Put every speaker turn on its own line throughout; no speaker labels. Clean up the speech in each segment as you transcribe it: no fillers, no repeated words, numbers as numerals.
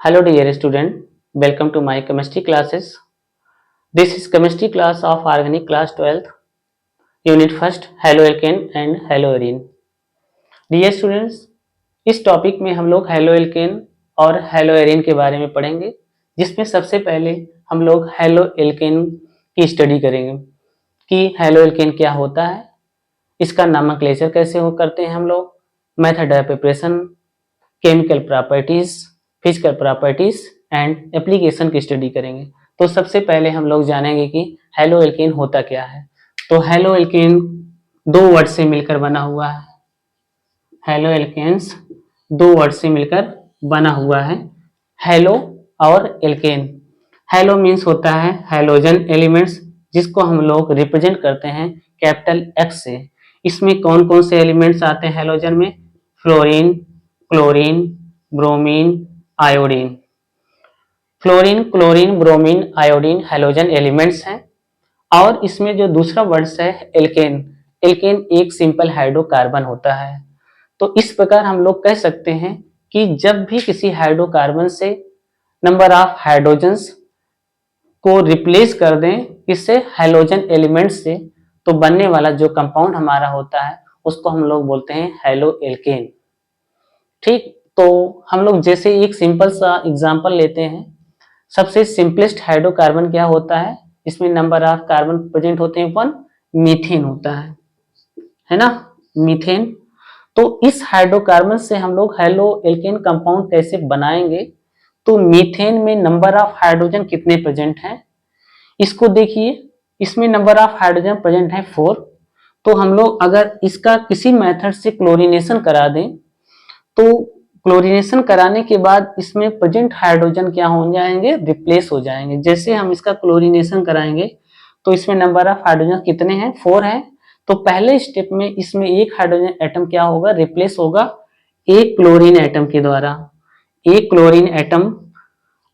Hello dear student, welcome to my chemistry classes. This is chemistry class of organic class 12th, unit 1st, haloalkane and haloarine. Dear students, इस topic में हम लोग haloalkane और हेलोएरिन के बारे में पढ़ेंगे, जिसमें सबसे पहले हम लोग हेलोएल्केन की स्टडी करेंगे कि हेलोएल्केन क्या होता है, इसका नोमेनक्लेचर कैसे हो करते हैं हम लोग, method of preparation, chemical properties, physical properties and application की स्टडी करेंगे। तो सबसे पहले हम लोग जानेंगे कि हेलोएल्केन होता क्या है। तो हेलोएल्केन दो वर्ड से मिलकर बना हुआ है। हेलोएल्केन्स दो वर्ड से मिलकर बना हुआ है, हेलो और एल्केन। हेलो मीन्स होता है हेलोजन एलिमेंट्स, जिसको हम लोग रिप्रेजेंट करते हैं कैपिटल एक्स से। इसमें कौन कौन से एलिमेंट्स आते हैं हेलोजन में? Fluorine, chlorine, bromine, iodine. Fluorine, chlorine, bromine, iodine halogen elements हैं। और इसमें जो दूसरा वर्ड्स है एल्केन, एल्केन एक सिंपल हाइड्रोकार्बन होता है। तो इस प्रकार हम लोग कह सकते हैं कि जब भी किसी हाइड्रोकार्बन से नंबर ऑफ हाइड्रोजन्स को रिप्लेस कर दें इससे हेलोजन एलिमेंट से, तो बनने वाला जो कंपाउंड हमारा होता है उसको हम लोग बोलते हैं हेलोएल्केन। ठीक, तो हम लोग जैसे एक सिंपल सा एग्जांपल लेते हैं। सबसे सिंपलेस्ट हाइड्रोकार्बन क्या होता है? इसमें नंबर ऑफ कार्बन प्रेजेंट होते हैं 1, मीथेन होता है ना, मीथेन। तो इस हाइड्रोकार्बन से हम लोग हेलोएल्केन कंपाउंड कैसे बनाएंगे? तो मीथेन में नंबर ऑफ हाइड्रोजन कितने प्रेजेंट हैं इसको देखिए। इसमें नंबर ऑफ हाइड्रोजन प्रेजेंट है 4। तो हम लोग अगर इसका किसी मेथड से क्लोरीनेशन करा दें, तो क्लोरीनेशन कराने के बाद इसमें प्रेजेंट हाइड्रोजन क्या हो जाएंगे? रिप्लेस हो जाएंगे। जैसे हम इसका क्लोरीनेशन कराएंगे तो इसमें नंबर ऑफ हाइड्रोजन कितने हैं? 4 हैं। तो पहले स्टेप में इसमें एक हाइड्रोजन एटम क्या होगा? रिप्लेस होगा एक क्लोरीन एटम के द्वारा। एक क्लोरीन एटम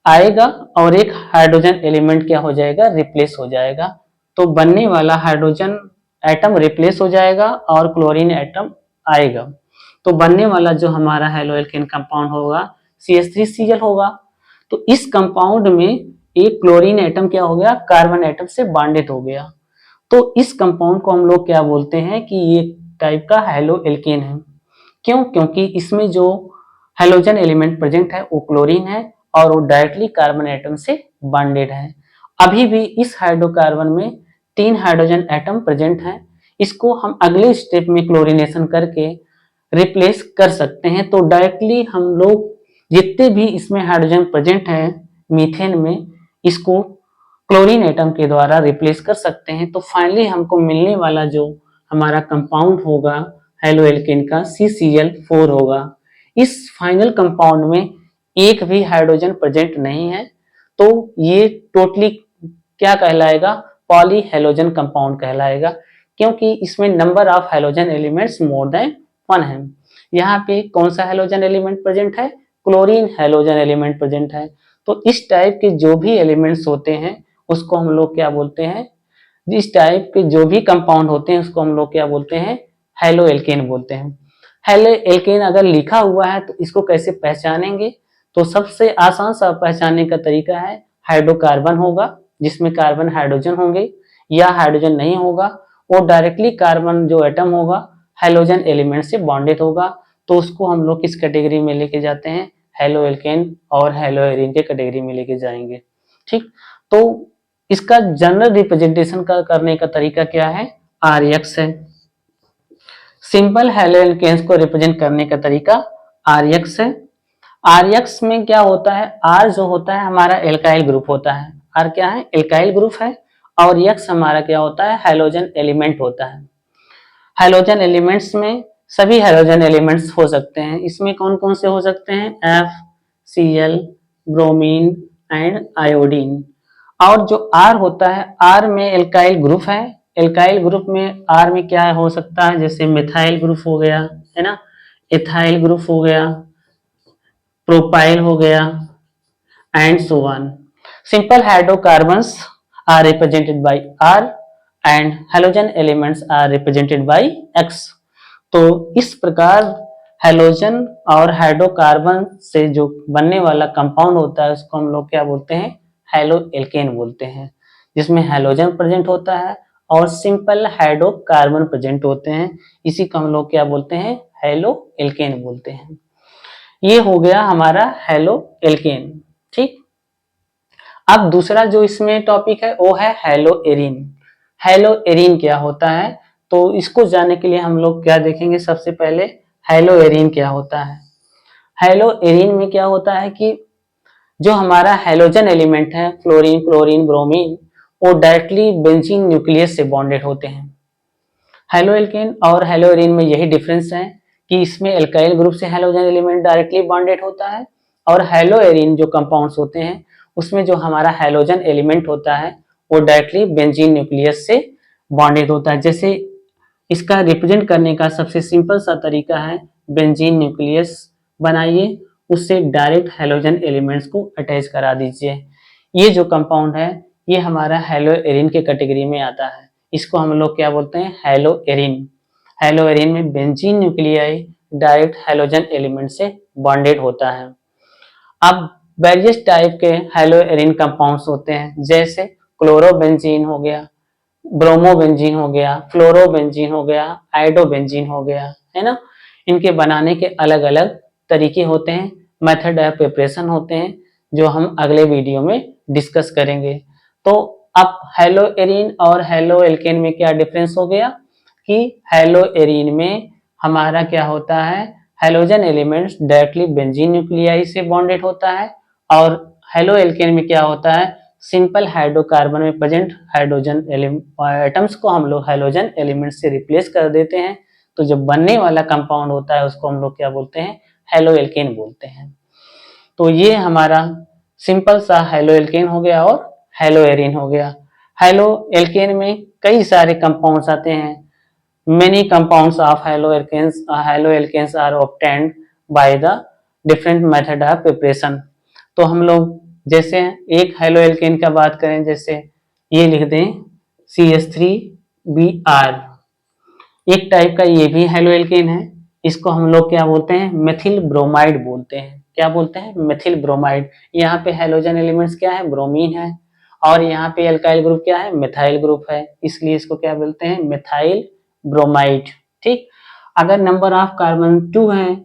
आएगा और एक हाइड्रोजन एलिमेंट क्या हो जाएगा? रिप्लेस हो जाएगा। तो बनने वाला हाइड्रोजन एटम रिप्लेस हो जाएगा और क्लोरीन एटम आएगा। तो बनने वाला जो हमारा हेलोएल्केन कंपाउंड होगा CH3Cl होगा। तो इस कंपाउंड में एक क्लोरीन एटम क्या हो गया? कार्बन एटम से बॉन्डेड हो गया। तो इस कंपाउंड को हम लोग क्या बोलते हैं कि ये टाइप का हेलोएल्केन है। क्यों? क्योंकि इसमें जो हेलोजन एलिमेंट प्रेजेंट है वो क्लोरीन है और वो डायरेक्टली कार्बन एटम से बॉन्डेड है। अभी भी इस हाइड्रोकार्बन में 3 हाइड्रोजन एटम प्रेजेंट हैं। इसको हम अगले स्टेप में क्लोरीनेशन करके रिप्लेस कर सकते हैं। तो डायरेक्टली हम लोग जितने भी इसमें हाइड्रोजन प्रेजेंट है मीथेन में, इसको क्लोरीन एटम के द्वारा रिप्लेस कर सकते हैं। तो फाइनली हमको मिलने वाला जो हमारा कंपाउंड होगा हेलोएल्केन का CCl4 होगा। इस फाइनल कंपाउंड में एक भी हाइड्रोजन प्रेजेंट नहीं है। तो ये टोटली क्या कहलाएगा? पॉली हेलोजन कंपाउंड कहलाएगा, क्योंकि इसमें number of halogen elements more than 1 है। यहाँ पे कौन सा हेलोजन एलिमेंट प्रेजेंट है? क्लोरीन हेलोजन एलिमेंट प्रेजेंट है। तो इस टाइप के जो भी एलिमेंट्स होते हैं उसको हम लोग क्या बोलते हैं? इस टाइप के जो भी कंपाउंड होते हैं उसको हम लोग क्या बोलते हैं? हेलोएल्केन बोलते हैं। हेलोएल्केन अगर लिखा हुआ है तो इसको कैसे पहचानेंगे? तो सबसे आसान सा पहचानने का तरीका है हाइड्रोकार्बन होगा जिसमें कार्बन हाइड्रोजन होंगे, या हाइड्रोजन नहीं होगा, वो डायरेक्टली कार्बन जो एटम होगा हेलोजन एलिमेंट से बॉन्डेड होगा। तो उसको हम लोग किस कैटेगरी में लेके जाते हैं? हेलोएल्केन और हेलोएरिन के कैटेगरी में लेके जाएंगे। ठीक, तो इसका जनरल रिप्रेजेंटेशन का करने का तरीका क्या है? RX है। सिंपल हेलोएल्केन्स को रिप्रेजेंट करने का तरीका RX है। RX में क्या होता है? R जो होता है हमारा एल्काइल ग्रुप होता है। R क्या है? एल्काइल ग्रुप है। और X हमारा क्या होता है? हेलोजन एलिमेंट होता है। हेलोजन एलिमेंट्स में सभी हेलोजन एलिमेंट्स हो सकते हैं। इसमें कौन कौन से हो सकते हैं? FCl, bromine and iodine. और जो R होता है, R में एल्काइल ग्रुप है। एल्काइल ग्रुप में R में क्या हो सकता है? जैसे मिथाइल ग्रुप हो गया, है ना, इथाइल ग्रुप हो गया, प्रोपाइल हो गया and so on. Simple hydrocarbons are represented by R and halogen elements are represented by X। तो इस प्रकार हैलोजन और हाइड्रोकार्बन से जो बनने वाला कंपाउंड होता है उसको हम लोग क्या बोलते हैं, हैलो एल्केन बोलते हैं, जिसमें हैलोजन प्रेजेंट होता है और सिंपल हाइड्रोकार्बन प्रेजेंट होते हैं। इसी को हम लोग क्या बोलते हैं, हैलो एल्केन बोलते हैं। ये हो गया हमारा हैलो एल्केन। ठीक, अब दूसरा जो इसमें टॉपिक है वो है हैलो एरीन। हैलो एरीन क्या होता है, तो इसको जानने के लिए हम लोग क्या देखेंगे, सबसे पहले हैलो एरीन क्या होता है। हैलो एरीन में क्या होता है कि जो हमारा हैलोजन एलिमेंट है, फ्लोरीन, क्लोरीन, ब्रोमीन, वो डायरेक्टली बेंजीन न्यूक्लियस से बॉन्डेड होते हैं। हैलो एल्केन और हैलो एरीन में यही डिफरेंस है कि इसमें एल्काइल ग्रुप से हैलोजन एलिमेंट डायरेक्टली बॉन्डेड होता है, और हैलो एरीन जो कंपाउंड्स होते हैं उसमें जो हमारा हैलोजन एलिमेंट होता है वो डायरेक्टली बेंजीन न्यूक्लियस से बॉन्डेड होता है। जैसे इसका रिप्रेजेंट करने का सबसे सिंपल सा तरीका है, बेंजीन न्यूक्लियस बनाइए, उससे डायरेक्ट हैलोजन एलिमेंट्स को अटैच करा दीजिए। ये जो कंपाउंड है ये हमारा हैलो एरीन के कैटेगरी में आता है। इसको हम लोग क्या बोलते हैं, हैलो एरीन। हैलो एरीन में benzene nuclei direct halogen element से बॉन्डेड होता है। अब वेरियस टाइप के हैलो एरीन कंपाउंड्स होते हैं, जैसे क्लोरोबेंजीन हो गया, ब्रोमोबेंजीन हो गया, फ्लोरोबेंजीन हो गया, आइडोबेंजीन हो गया, है ना। इनके बनाने के अलग अलग तरीके होते हैं, मेथड ऑफ प्रिपरेशन होते हैं, जो हम अगले वीडियो में डिस्कस करेंगे। तो अब हैलो एरीन और हैलो एल्केन में क्या डिफरेंस हो गया कि हैलो एरीन में हमारा क्या होता है, halogen elements directly benzene nuclei से बॉन्डेड होता है, और हैलो एल्केन में क्या होता है, सिंपल हाइड्रोकार्बन में प्रेजेंट हाइड्रोजन एटम्स को हम लोग हैलोजन एलिमेंट से रिप्लेस कर देते हैं। तो जो बनने वाला कंपाउंड होता है उसको हम लोग क्या बोलते हैं, हैलो एल्केन बोलते हैं। तो ये हमारा सिंपल सा हैलो एल्केन हो गया और हैलो एरीन हो गया। हैलो एल्केन में कई सारे कंपाउंड्स आते हैं। Many compounds of haloalkanes are obtained by the different method of preparation। तो हम लोग जैसे एक हेलोएल्केन का बात करें, जैसे ये लिख दें CH3Br, एक टाइप का ये भी हेलोएल्केन है। इसको हम लोग क्या बोलते हैं, मेथिल ब्रोमाइड बोलते हैं। क्या बोलते हैं, मेथिल ब्रोमाइड। यहाँ पे हेलोजन एलिमेंट्स क्या है, ब्रोमीन है, और यहाँ पे एल्काइल ग्रुप क्या है, मिथाइल ग्रुप है, इसलिए इसको क्या बोलते हैं, मिथाइल ब्रोमाइड। ठीक, अगर नंबर ऑफ कार्बन 2 है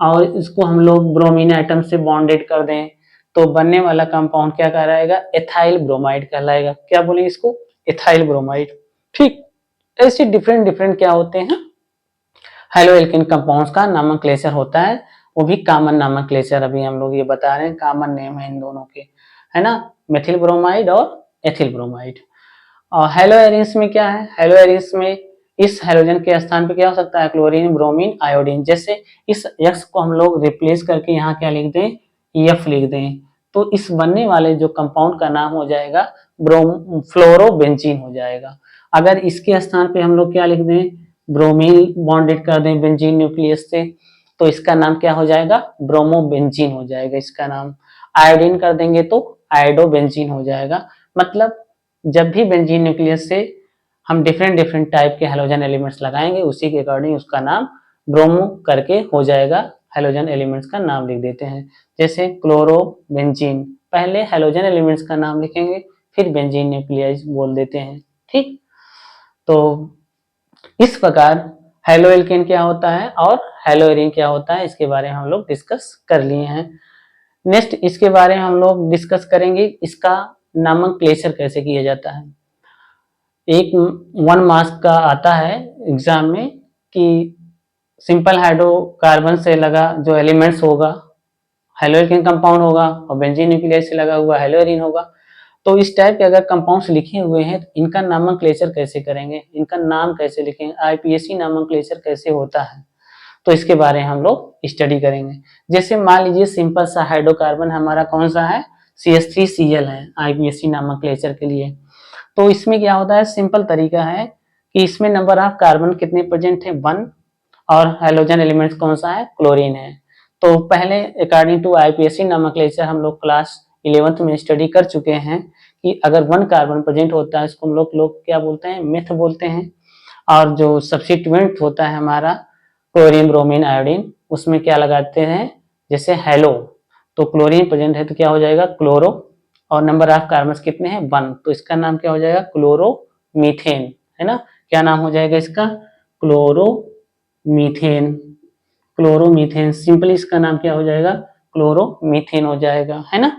और इसको हम लोग ब्रोमीन एटम से बॉन्डेड कर दें तो बनने वाला कंपाउंड क्या कहलाएगा, एथाइल ब्रोमाइड कहलाएगा। क्या बोलेंगे इसको, एथाइल ब्रोमाइड। ठीक, ऐसे डिफरेंट डिफरेंट क्या होते हैं, हेलोएल्केन कंपाउंड्स का नामक्लेचर होता है, वो भी कॉमन नामक्लेचर अभी हम लोग ये बता रहे हैं, कॉमन नेम है इन दोनों के, है ना, मेथिल ब्रोमाइड और एथिल ब्रोमाइड। और हेलो एरिन्स में क्या है, हेलो एरिन्स में इस हेलोजन के स्थान पे क्या हो सकता है, क्लोरीन, ब्रोमीन, आयोडीन। जैसे इस X को हम लोग रिप्लेस करके यहाँ क्या लिख दें, F लिख दें, तो इस बनने वाले जो कंपाउंड का नाम हो जाएगा फ्लोरोबेंजीन हो जाएगा। अगर इसके स्थान पे हम लोग क्या लिख दें, ब्रोमीन बॉन्डेड कर दें बेंजीन न्यूक्लियस से, तो इसका नाम क्या हो जाएगा, ब्रोमोबेंजीन हो जाएगा इसका नाम। आयोडीन कर देंगे तो आयोडोबेंजीन हो जाएगा। मतलब जब भी बेंजीन न्यूक्लियस से हम डिफरेंट डिफरेंट टाइप के हेलोजन एलिमेंट्स लगाएंगे उसी के अकॉर्डिंग उसका नाम ब्रोमो करके हो जाएगा, हेलोजन एलिमेंट्स का नाम लिख देते हैं। जैसे क्लोरोबेंजीन, पहले हेलोजन एलिमेंट्स का नाम लिखेंगे फिर बेंजीन न्यूक्लियाइज बोल देते हैं। ठीक, तो इस प्रकार हेलो एल्केन क्या होता है और हेलो एरीन क्या होता है इसके बारे में हम लोग डिस्कस कर लिए हैं। नेक्स्ट इसके बारे में हम लोग डिस्कस करेंगे इसका नामक्लेचर कैसे किया जाता है। एक 1 मार्क्स का आता है एग्जाम में कि सिंपल हाइड्रोकार्बन से लगा जो एलिमेंट्स होगा हेलो एल्केन कंपाउंड होगा और बेंजीन न्यूक्लियस से लगा हुआ हेलो एरीन होगा। तो इस टाइप के अगर कंपाउंड्स लिखे हुए हैं तो इनका नामक्लेचर कैसे करेंगे, इनका नाम कैसे लिखेंगे, आईपीएसी नामक्लेचर कैसे होता है, तो इसके बारे में हम लोग स्टडी करेंगे। जैसे मान लीजिए सिंपल सा हाइड्रोकार्बन हमारा कौन सा है, CH3Cl है आईपीएसी नामक्लेचर के लिए। तो इसमें क्या होता है, सिंपल तरीका है कि इसमें नंबर ऑफ कार्बन कितने प्रेजेंट है, 1, और हेलोजन एलिमेंट्स कौन सा है, क्लोरीन है। तो पहले अकॉर्डिंग टू आईपीएसी नामक्लेचर हम लोग क्लास 11th में स्टडी कर चुके हैं कि अगर 1 कार्बन प्रेजेंट होता है इसको हम लोग क्या बोलते हैं, मेथ बोलते हैं, और जो सब्स्टिट्यूएंट होता है हमारा क्लोरीन ब्रोमीन आयोडीन, उसमें क्या लगाते हैं, जैसे हेलो, तो क्लोरीन प्रेजेंट है तो क्या हो जाएगा क्लोरो, और नंबर ऑफ कार्बन कितने हैं 1, तो इसका नाम क्या हो जाएगा क्लोरोमीथेन, है ना। क्या नाम हो जाएगा इसका, क्लोरोमीथेन। क्लोरोमीथेन सिंपली इसका नाम क्या हो जाएगा, क्लोरोमीथेन हो जाएगा, है ना।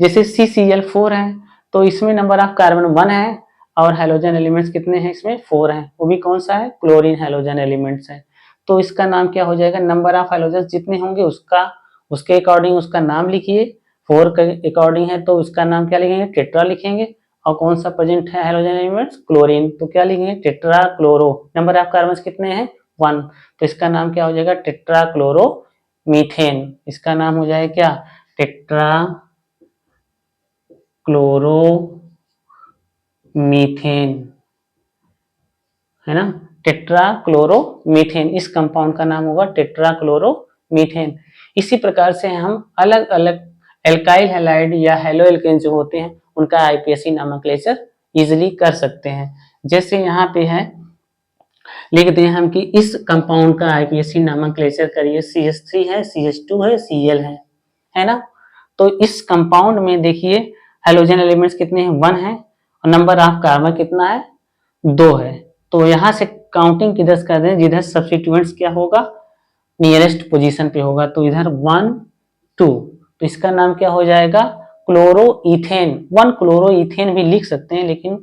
जैसे CCl4 है तो इसमें नंबर ऑफ कार्बन 1 है और हेलोजन एलिमेंट्स कितने हैं, इसमें 4 हैं, वो भी कौन सा है, क्लोरीन हेलोजन एलिमेंट्स है। तो इसका नाम क्या हो जाएगा, नंबर ऑफ हेलोजन जितने होंगे उसका उसके अकॉर्डिंग उसका नाम लिखिए। 4 के अकॉर्डिंग है तो उसका नाम क्या लिखेंगे, टेट्रा लिखेंगे। और कौन सा प्रेजेंट है हेलोजन एलिमेंट्स, क्लोरीन, तो क्या लिखेंगे, tetra chloro. Number of carbon कितने हैं 1, तो इसका नाम क्या हो जाएगा, टेट्रा क्लोरो मीथेन। इसका नाम हो जाएगा क्या, टेट्रा क्लोरो मीथेन, है ना। टेट्रा क्लोरो मीथेन, इस कंपाउंड का नाम होगा टेट्रा क्लोरो मीथेन। इसी प्रकार से हम अलग अलग एल्काइल हैलाइड या हेलो एल्केन जो होते हैं उनका आईपीएससी नामकलेचर इजिली कर सकते हैं। जैसे यहाँ पे है, लिख दें हम कि इस कंपाउंड का आईपीएससी नामकलेचर करिए, CH3 है, CH2 है, Cl है ना। तो इस कंपाउंड में देखिए हेलोजन एलिमेंट्स कितने हैं 1 है, और नंबर ऑफ कार्बन कितना है 2 है। तो यहाँ से काउंटिंग किधर कर दें, जिधर सब्स्टिट्यूएंट्स क्या होगा, नियरेस्ट पोजीशन पे होगा, तो इधर 1 2, तो इसका नाम क्या हो जाएगा, क्लोरोईथेन। 1 क्लोरोईथेन भी लिख सकते हैं लेकिन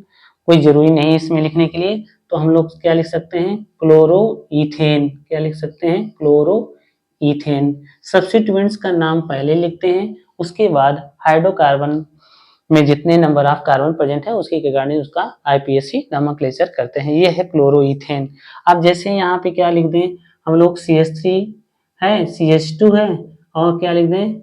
कोई जरूरी नहीं इसमें लिखने के लिए, तो हम लोग क्या लिख सकते हैं, क्लोरोईथेन। क्या लिख सकते हैं, क्लोरोईथेन। सब्स्टिट्यूएंट्स का नाम पहले लिखते हैं, उसके बाद हाइड्रोकार्बन में जितने नंबर ऑफ कार्बन प्रेजेंट है उसके अकॉर्डिंग उसका आईपीएससी नामकलेचर करते हैं। ये है क्लोरोईथेन। अब जैसे यहाँ पे क्या लिख दें हम लोग, CH3 है, CH2 है, और क्या लिख दें,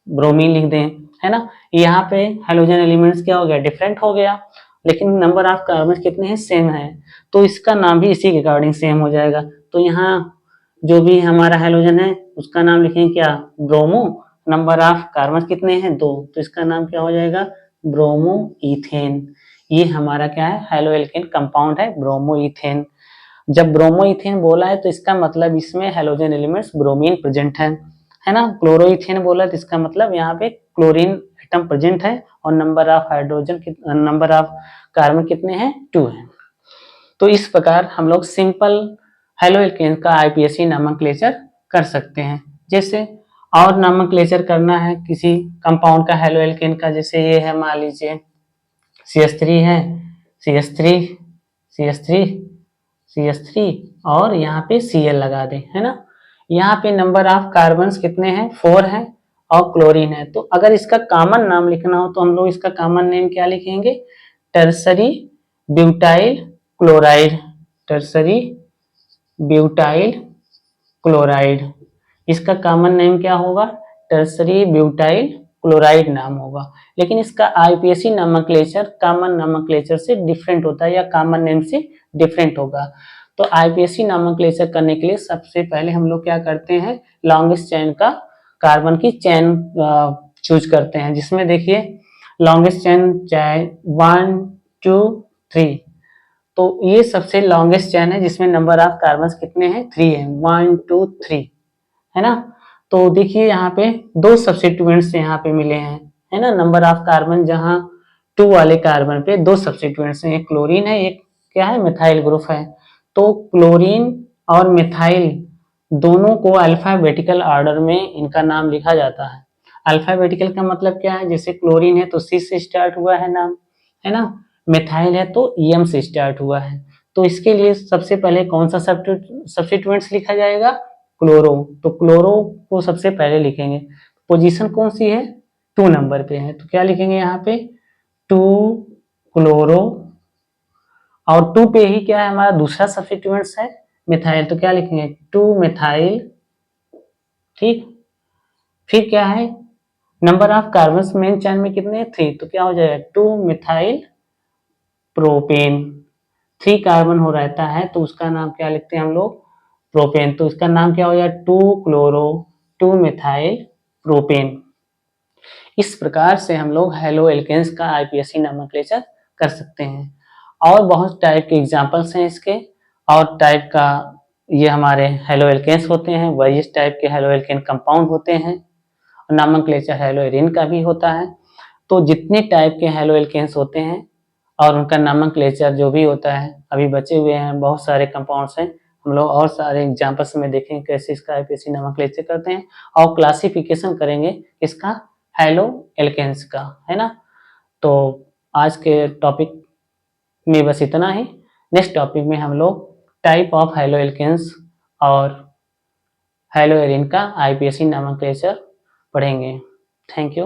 ब्रोमीन लिख दें, है ना। यहाँ पे हेलोजन एलिमेंट्स क्या हो गया, डिफरेंट हो गया, लेकिन नंबर ऑफ कार्बन कितने हैं, सेम है, तो इसका नाम भी इसी के अकॉर्डिंग सेम हो जाएगा। तो यहाँ जो भी हमारा हेलोजन है उसका नाम लिखेंगे क्या, ब्रोमो, नंबर ऑफ कार्बन कितने हैं 2, तो इसका नाम क्या हो जाएगा, ब्रोमोईथेन। ये हमारा क्या है, हेलो एल्केन कंपाउंड है ब्रोमोईथेन। जब ब्रोमोईथेन बोला है तो इसका मतलब इसमें हेलोजन एलिमेंट्स ब्रोमीन प्रेजेंट है ना। क्लोरोईथेन बोला तो इसका मतलब यहाँ पे क्लोरीन एटम प्रेजेंट है, और number of hydrogen number of carbon कितने हैं 2 है। तो इस प्रकार हम लोग सिंपल हेलो एल्केन का आईपीएससी नामकलेचर कर सकते हैं। जैसे और नामकलेचर करना है किसी कंपाउंड का हेलो एल्केन का, जैसे ये है मान लीजिए CH3 है, CH3 CH3 CH3 और यहाँ पे Cl लगा दें, है ना। यहाँ पे नंबर ऑफ कार्बन कितने हैं 4 है, और क्लोरीन है। तो अगर इसका कॉमन नाम लिखना हो तो हम लोग इसका कॉमन नेम क्या लिखेंगे, tertiary butyl chloride. Tertiary butyl chloride, इसका कॉमन नेम क्या होगा, टर्सरी ब्यूटाइल क्लोराइड नाम होगा। लेकिन इसका आईपीएससी नामकलेचर कॉमन नामकलेचर से डिफरेंट होता है या कॉमन नेम से डिफरेंट होगा। तो आईपीएससी नामकलेचर करने के लिए सबसे पहले हम लोग क्या करते हैं, लॉन्गेस्ट चेन का कार्बन की चेन चूज करते हैं, जिसमें देखिए लॉन्गेस्ट चेन 1 2 3, तो ये सबसे लॉन्गेस्ट चेन है जिसमें नंबर ऑफ कार्बन कितने हैं 3 है, 1 2 3, है ना। तो देखिए यहाँ पे 2 सब्स्टिट्यूएंट्स यहाँ पे मिले हैं, है ना। नंबर ऑफ कार्बन जहाँ 2 वाले कार्बन पे 2 सब्स्टिट्यूएंट्स हैं, एक क्लोरीन है, एक क्या है, मिथाइल ग्रुप है। तो क्लोरीन और मिथाइल दोनों को अल्फाबेटिकल ऑर्डर में इनका नाम लिखा जाता है। अल्फाबेटिकल का मतलब क्या है, जैसे क्लोरीन है तो C से स्टार्ट हुआ है नाम, है ना। मिथाइल है तो EM से स्टार्ट हुआ है। तो इसके लिए सबसे पहले कौन सा सब्स्टिट्यूएंट्स लिखा जाएगा, क्लोरो। तो क्लोरो को सबसे पहले लिखेंगे, पोजीशन कौन सी है 2 नंबर पे है, तो क्या लिखेंगे यहाँ पे 2 क्लोरो, और 2 पे ही क्या है हमारा दूसरा सब्स्टिट्यूएंट्स है मिथाइल, तो क्या लिखेंगे 2 मिथाइल, ठीक। फिर क्या है, number of carbon main chain में कितने हैं 3, तो क्या हो जाएगा 2 मिथाइल प्रोपेन। 3 कार्बन हो रहता है तो उसका नाम क्या लिखते हैं हम लोग, प्रोपेन। तो इसका नाम क्या हो जाएगा 2 क्लोरो 2 मिथाइल प्रोपेन। इस प्रकार से हम लोग हेलो एल्केन्स का आईपीएससी नामकलेचर कर सकते हैं। और बहुत टाइप के एग्जांपल्स हैं इसके, और टाइप का ये हमारे हेलो एल्केन्स होते हैं, वेरियस टाइप के हेलो एल्केन कंपाउंड होते हैं। नॉमेनक्लेचर हेलो एरीन का भी होता है। तो जितने टाइप के हेलो एल्केन्स होते हैं और उनका नॉमेनक्लेचर जो भी होता है, अभी बचे हुए हैं बहुत सारे कंपाउंड्स हैं, हम लोग और सारे एग्जांपल्स में देखेंगे कैसे इसका आईपीएसी नॉमेनक्लेचर करते हैं और क्लासिफिकेशन करेंगे इसका हेलो एल्केन्स का, है ना। तो आज के टॉपिक में बस इतना ही। नेक्स्ट टॉपिक में हम लोग टाइप ऑफ हेलो एल्केन्स और हेलो एरीन का आईपीएसी नॉमेनक्लेचर पढ़ेंगे। Thank you.